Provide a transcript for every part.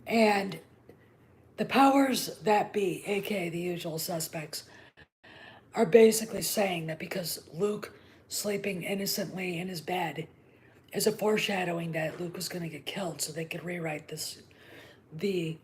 And the powers that be, aka the usual suspects, are basically saying that because Luke sleeping innocently in his bed is a foreshadowing that Luke was going to get killed, so they could rewrite the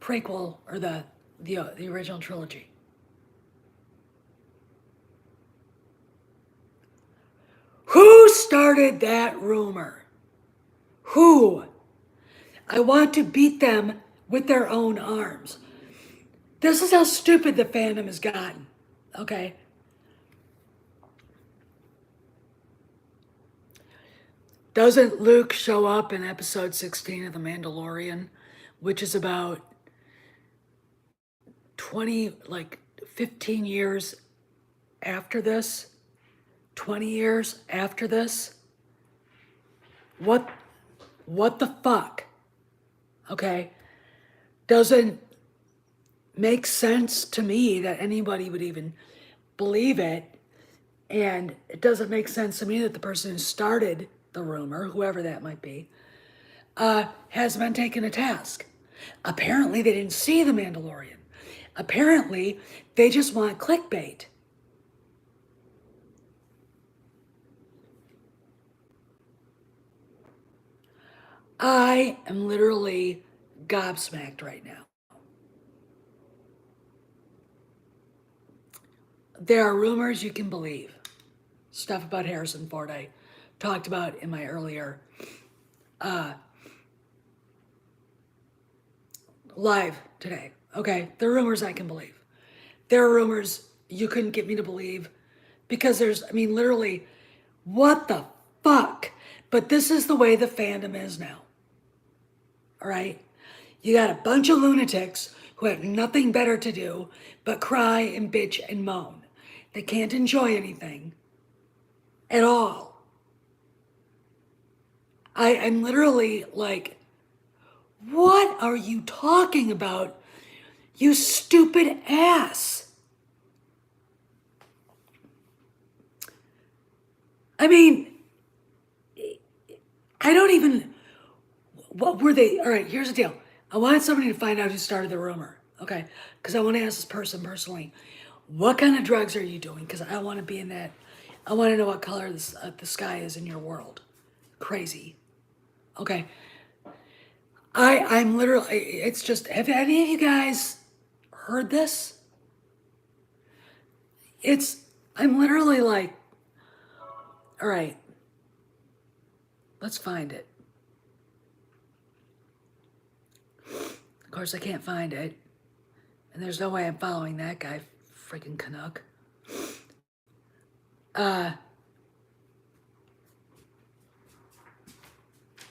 prequel or the original trilogy. Who started that rumor? Who? I want to beat them with their own arms. This is how stupid the fandom has gotten. Okay? Doesn't Luke show up in episode 16 of The Mandalorian, which is about 20, like 15 years after this? 20 years after this? What the fuck? Okay? Doesn't make sense to me that anybody would even believe it. And it doesn't make sense to me that the person who started the rumor, whoever that might be, has been taken to task. Apparently, they didn't see The Mandalorian. Apparently, they just want clickbait. I am literally gobsmacked right now. There are rumors you can believe. Stuff about Harrison Ford I talked about in my earlier live today. Okay, there are rumors I can believe. There are rumors you couldn't get me to believe because literally, what the fuck? But this is the way the fandom is now. All right? You got a bunch of lunatics who have nothing better to do but cry and bitch and moan. They can't enjoy anything at all. I'm literally like, what are you talking about, you stupid ass? I mean, I don't even, what were they? All right, here's the deal. I wanted somebody to find out who started the rumor, okay? Because I want to ask this person personally, what kind of drugs are you doing? Because I want to be in that, I want to know what color the sky is in your world. Crazy. Okay. I'm literally, it's just, have any of you guys heard this? I'm literally like, all right, let's find it. Of course, I can't find it. And there's no way I'm following that guy, freaking Canuck.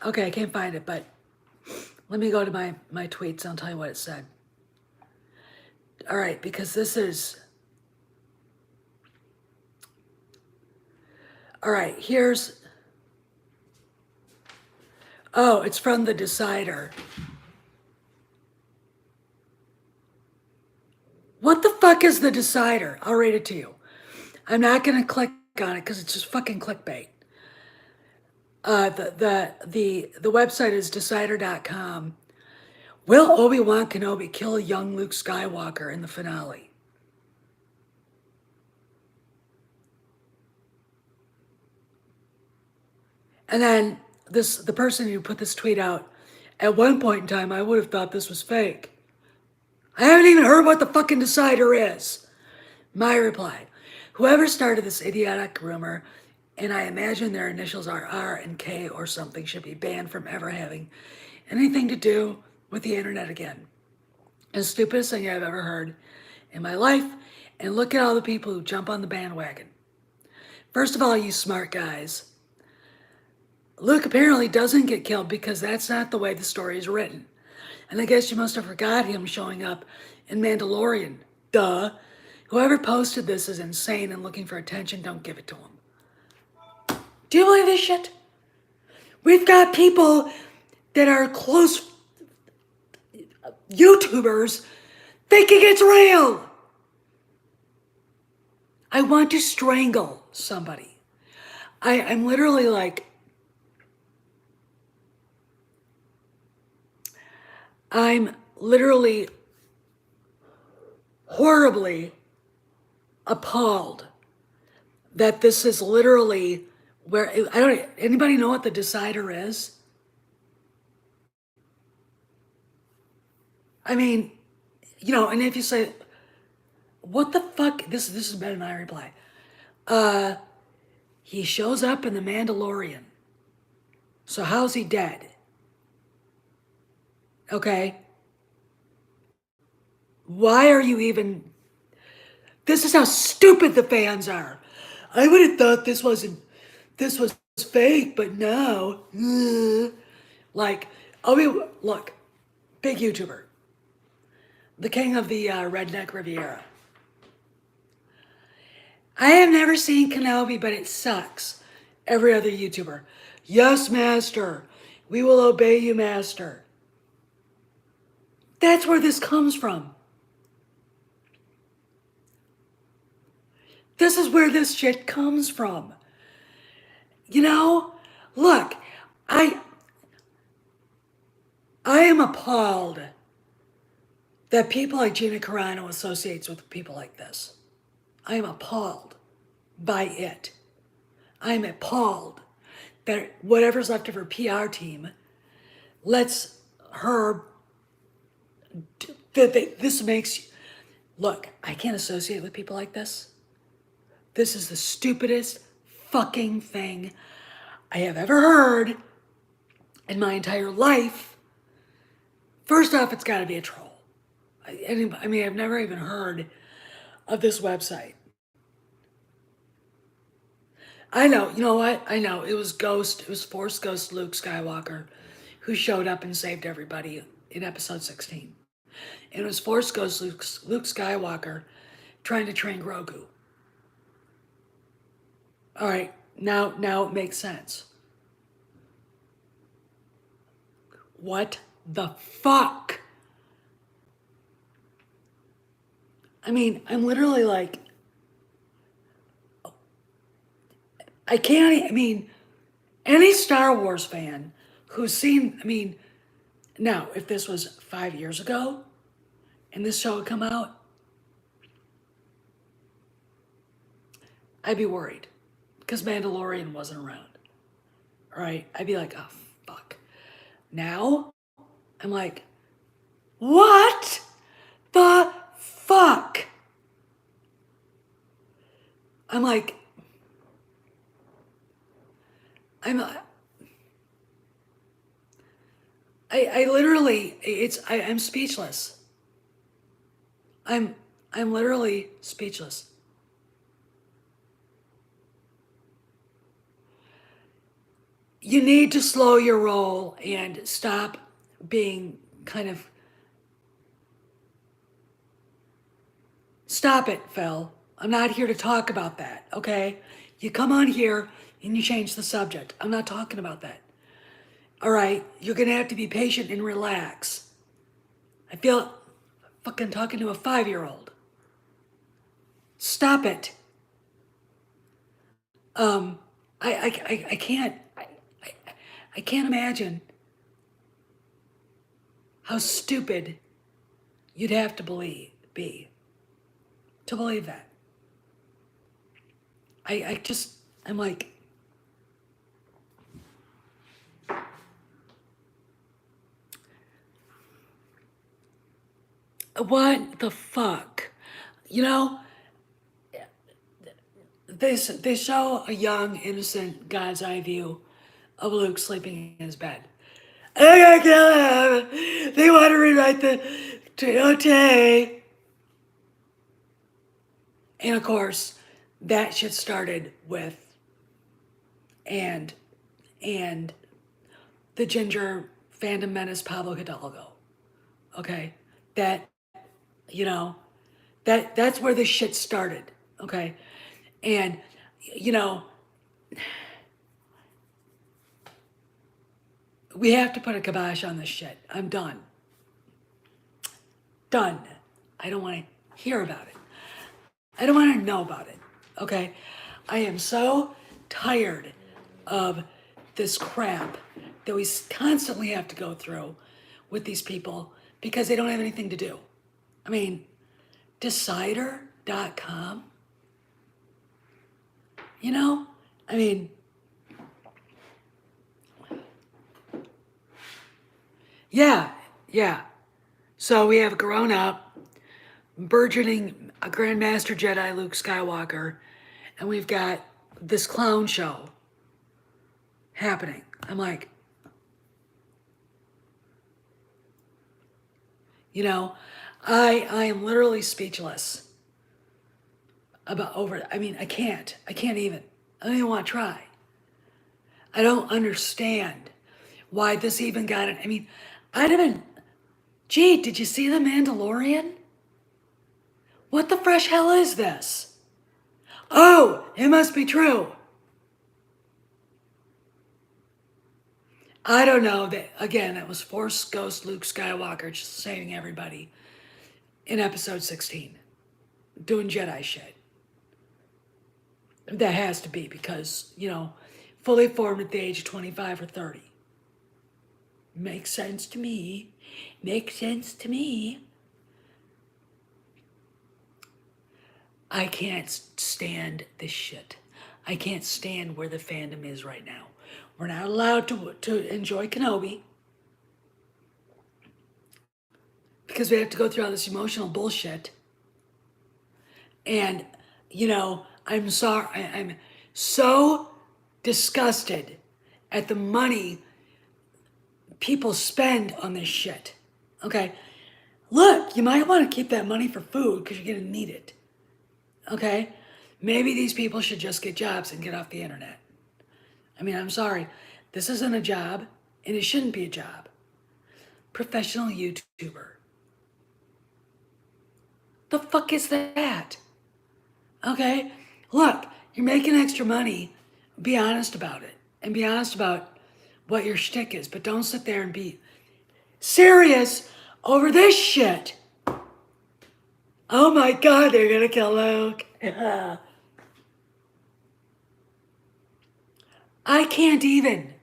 Okay, I can't find it, but let me go to my tweets and I'll tell you what it said. All right, because this is... All right, here's... Oh, it's from The Decider. What the fuck is The Decider? I'll read it to you. I'm not going to click on it because it's just fucking clickbait. The website is decider.com. Will Obi-Wan Kenobi kill young Luke Skywalker in the finale? And then the person who put this tweet out, at one point in time, I would have thought this was fake. I haven't even heard what the fucking Decider is. My reply, whoever started this idiotic rumor, and I imagine their initials are R and K or something, should be banned from ever having anything to do with the internet again. The stupidest thing I've ever heard in my life, and look at all the people who jump on the bandwagon. First of all, you smart guys, Luke apparently doesn't get killed because that's not the way the story is written. And I guess you must have forgot him showing up in Mandalorian. Duh. Whoever posted this is insane and looking for attention. Don't give it to him. Do you believe this shit? We've got people that are close YouTubers thinking it's real. I want to strangle somebody. I'm literally like, I'm literally horribly appalled that this is literally where anybody know what the decider is? I mean, and if you say, what the fuck, this has been my reply. He shows up in The Mandalorian. So how's he dead? Okay. Why are you even... This is how stupid the fans are. I would have thought this was fake, but no. Like, look, big YouTuber. The king of the Redneck Riviera. I have never seen Kenobi, but it sucks. Every other YouTuber. Yes, master. We will obey you, master. That's where this comes from. This is where this shit comes from. Look, I am appalled that people like Gina Carano associates with people like this. I am appalled by it. I am appalled that whatever's left of her PR team lets her... This makes... Look, I can't associate with people like this. This is the stupidest fucking thing I have ever heard in my entire life. First off, it's got to be a troll. I mean, I've never even heard of this website. I know, you know what? I know, it was Force Ghost Luke Skywalker who showed up and saved everybody in episode 16. And it was Force Ghost Luke Skywalker trying to train Grogu. All right, now it makes sense. What the fuck? I mean, I'm literally like, any Star Wars fan who's seen, now, if this was 5 years ago and this show had come out, I'd be worried because Mandalorian wasn't around. All right, I'd be like, oh, fuck. Now, I'm like, what the fuck? I'm like, I literally, I'm speechless. I'm literally speechless. You need to slow your roll and stop being kind of... Stop it, Phil. I'm not here to talk about that, okay? You come on here and you change the subject. I'm not talking about that. All right? You're going to have to be patient and relax. I feel fucking talking to a 5-year-old. Stop it. I can't... I can't imagine how stupid you'd have to be to believe that. I'm like, what the fuck? They show a young, innocent God's eye view of Luke sleeping in his bed. I gotta kill him. They want to rewrite the TOT. And of course, that shit started with and the ginger fandom menace Pablo Hidalgo. Okay? That's where this shit started. Okay? And, we have to put a kibosh on this shit. I'm done. Done. I don't want to hear about it. I don't want to know about it. Okay? I am so tired of this crap that we constantly have to go through with these people because they don't have anything to do. I mean, Decider.com, you know? I mean, yeah, yeah. So we have grown up, burgeoning a Grandmaster Jedi Luke Skywalker, and we've got this clown show happening. I'm like, you know, I am literally speechless about over. I mean, I can't even. I don't even want to try. I don't understand why this even got it. I mean, I'd have been, gee, did you see The Mandalorian? What the fresh hell is this? Oh, it must be true. I don't know. That again, it was Force Ghost Luke Skywalker just saving everybody in episode 16, doing Jedi shit. That has to be because, you know, fully formed at the age of 25 or 30. Makes sense to me. Makes sense to me. I can't stand this shit. I can't stand where the fandom is right now. We're not allowed to enjoy Kenobi because we have to go through all this emotional bullshit. And, you know, I'm sorry. I'm so disgusted at the money people spend on this shit. Okay? Look, you might want to keep that money for food because you're going to need it. Okay? Maybe these people should just get jobs and get off the internet. I mean, I'm sorry. This isn't a job, and it shouldn't be a job. Professional YouTuber. The fuck is that? Okay? Look, you're making extra money. Be honest about it. And be honest about what your shtick is. But don't sit there and be serious over this shit. Oh my God, they're gonna kill Luke. I can't even.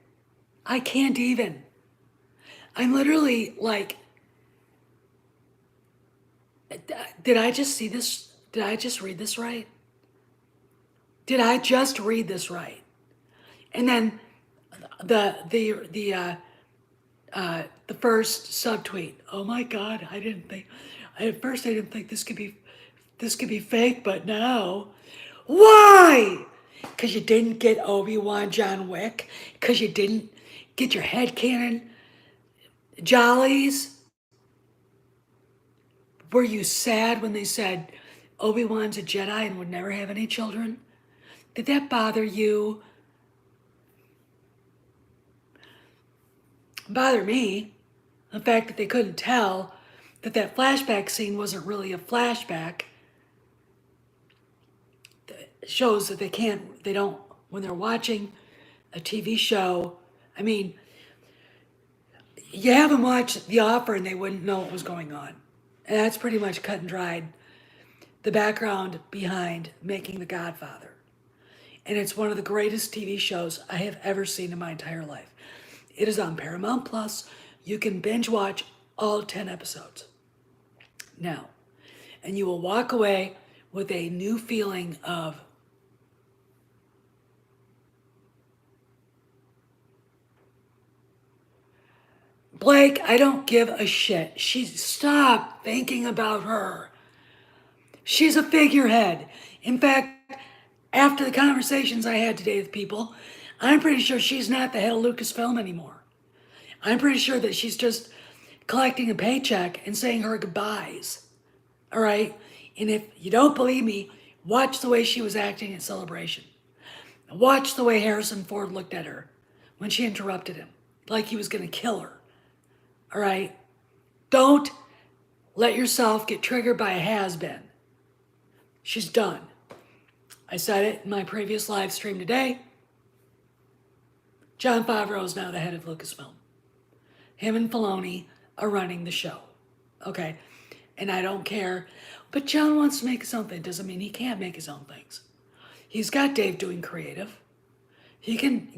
I'm literally like, did I just see this? Did I just read this right? Did I just read this right? And then the first subtweet. Oh my God, at first I didn't think this could be fake, but now, why? Because you didn't get Obi-Wan John Wick? Because you didn't get your headcanon jollies? Were you sad when they said Obi-Wan's a Jedi and would never have any children? Did that bother you? Bother me. The fact that they couldn't tell that flashback scene wasn't really a flashback shows that they don't, when they're watching a TV show, I mean, you have them watch The Offer and they wouldn't know what was going on. And that's pretty much cut and dried the background behind making The Godfather. And it's one of the greatest TV shows I have ever seen in my entire life. It is on Paramount Plus. You can binge watch all 10 episodes now. And you will walk away with a new feeling of Blake, I don't give a shit. Stop thinking about her. She's a figurehead. In fact, after the conversations I had today with people, I'm pretty sure she's not the head of Lucasfilm anymore. I'm pretty sure that she's just collecting a paycheck and saying her goodbyes. All right? And if you don't believe me, watch the way she was acting at Celebration. Watch the way Harrison Ford looked at her when she interrupted him, like he was going to kill her. All right? Don't let yourself get triggered by a has-been. She's done. I said it in my previous live stream today. Jon Favreau is now the head of Lucasfilm. Him and Filoni are running the show. Okay? And I don't care. But Jon wants to make his own thing. Doesn't mean he can't make his own things. He's got Dave doing creative. He can,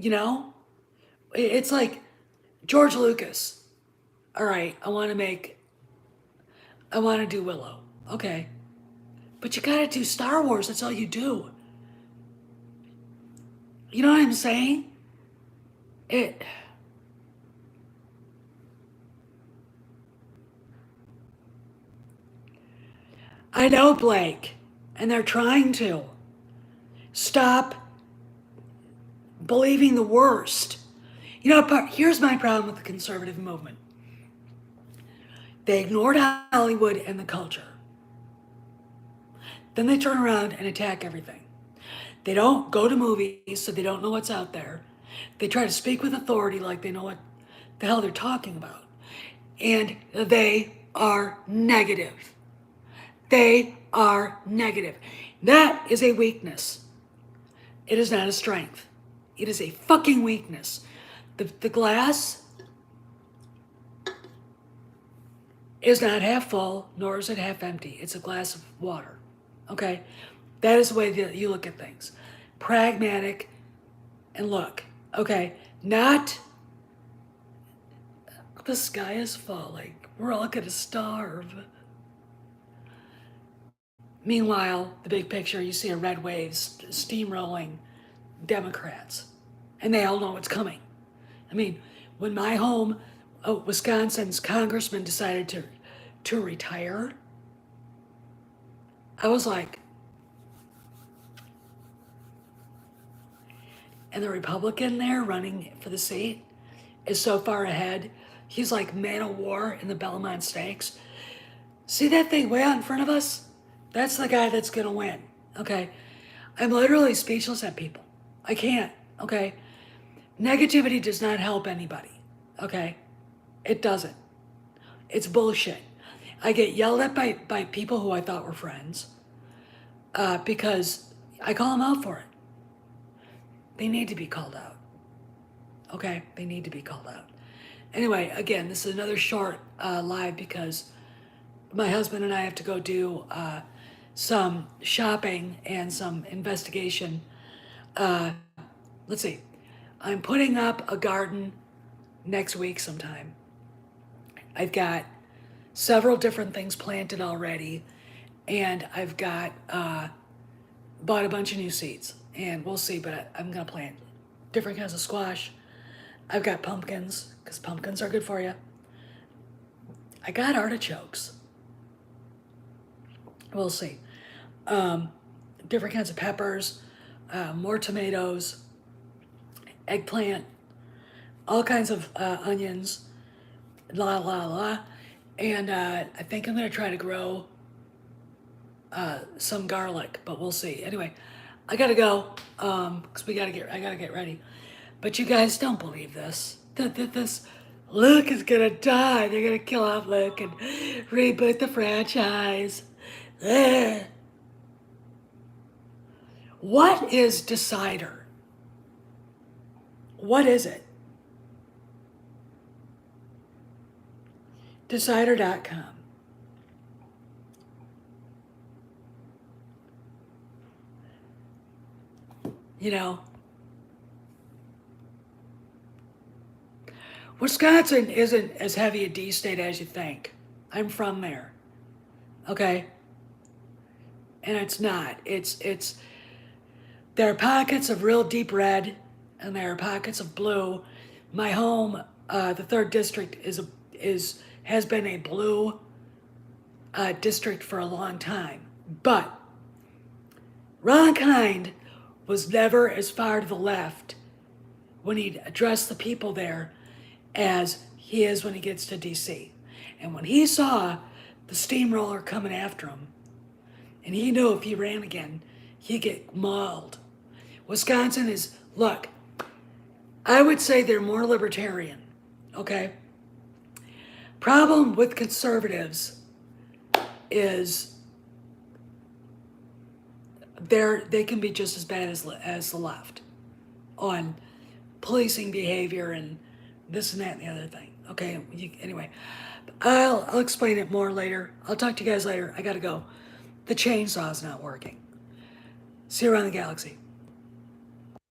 it's like George Lucas. All right, I want to make I want to do Willow. Okay. But you gotta do Star Wars. That's all you do. You know what I'm saying? It. I know, Blake. And they're trying to. Stop believing the worst. You know, here's my problem with the conservative movement. They ignored Hollywood and the culture. Then they turn around and attack everything. They don't go to movies, so they don't know what's out there. They try to speak with authority like they know what the hell they're talking about. And they are negative. They are negative. That is a weakness. It is not a strength. It is a fucking weakness. The glass is not half full, nor is it half empty. It's a glass of water. Okay? That is the way that you look at things. Pragmatic and look. Okay? Not the sky is falling. We're all gonna starve. Meanwhile, the big picture, you see a red wave steamrolling Democrats. And they all know what's coming. I mean, when my home, Wisconsin's congressman decided to retire, I was like, and the Republican there running for the seat is so far ahead. He's like man of war in the Belmont Stakes. See that thing way out in front of us? That's the guy that's gonna win, okay? I'm literally speechless at people. I can't, okay? Negativity does not help anybody, okay? It doesn't. It's bullshit. I get yelled at by people who I thought were friends because I call them out for it. They need to be called out, okay? They need to be called out. Anyway, again, this is another short live because my husband and I have to go do some shopping and some investigation. Let's see. I'm putting up a garden next week sometime. I've got several different things planted already, and I've got bought a bunch of new seeds, and we'll see. But I'm gonna plant different kinds of squash. I've got pumpkins because pumpkins are good for you. I got artichokes. We'll see. Different kinds of peppers, more tomatoes, eggplant, all kinds of onions, la la la. And I think I'm gonna try to grow some garlic, but we'll see. Anyway, I gotta go because I gotta get ready. But you guys don't believe this. This Luke is gonna die. They're gonna kill off Luke and reboot the franchise. Ugh. What is Decider? What is it? Decider.com. You know, Wisconsin isn't as heavy a D state as you think. I'm from there. Okay? And it's not. It's there are pockets of real deep red and there are pockets of blue. My home, the 3rd district has been a blue district for a long time. But Ron Kind was never as far to the left when he addressed the people there as he is when he gets to DC. And when he saw the steamroller coming after him, and he knew if he ran again, he'd get mauled. Wisconsin is, look, I would say they're more libertarian, okay? Problem with conservatives is they can be just as bad as the left on policing behavior and this and that and the other thing. Okay, anyway, I'll explain it more later. I'll talk to you guys later. I gotta go. The chainsaw's not working. See you around the galaxy.